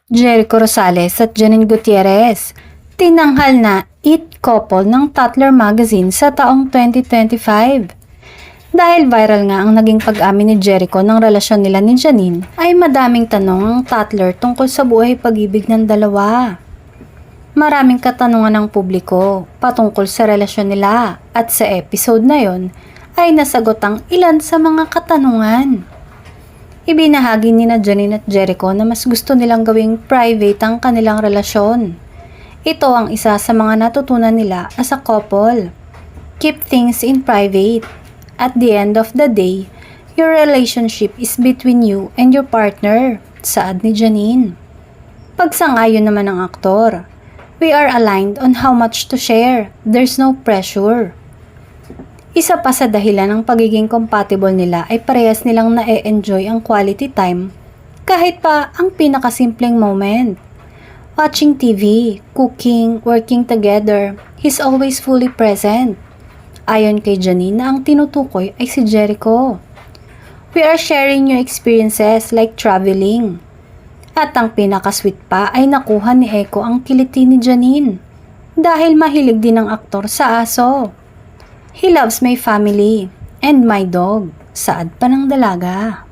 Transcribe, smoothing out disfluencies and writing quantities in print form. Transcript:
Jericho Rosales at Janine Gutierrez, tinanghal na it couple ng Tatler Magazine sa taong 2025. Dahil viral nga ang naging pag-amin ni Jericho ng relasyon nila ni Janine, ay madaming tanong ang Tatler tungkol sa buhay pag-ibig ng dalawa. Maraming katanungan ng publiko patungkol sa relasyon nila at sa episode na yon ay nasagot ang ilan sa mga katanungan. Ibinahagi ni na Janine at Jericho na mas gusto nilang gawing private ang kanilang relasyon. Ito ang isa sa mga natutunan nila as a couple. Keep things in private. At the end of the day, your relationship is between you and your partner, saad ni Janine. Pagsang-ayon naman ng aktor, we are aligned on how much to share. There's no pressure. Isa pa sa dahilan ng pagiging compatible nila ay parehas nilang na-enjoy ang quality time kahit pa ang pinakasimpleng moment. Watching TV, cooking, working together, he's always fully present. Ayon kay Janine na ang tinutukoy ay si Jericho. We are sharing new experiences like traveling. At ang pinaka-sweet pa ay nakuha ni Echo ang kiliti ni Janine dahil mahilig din ang aktor sa aso. He loves my family and my dog, saad pa ng dalaga.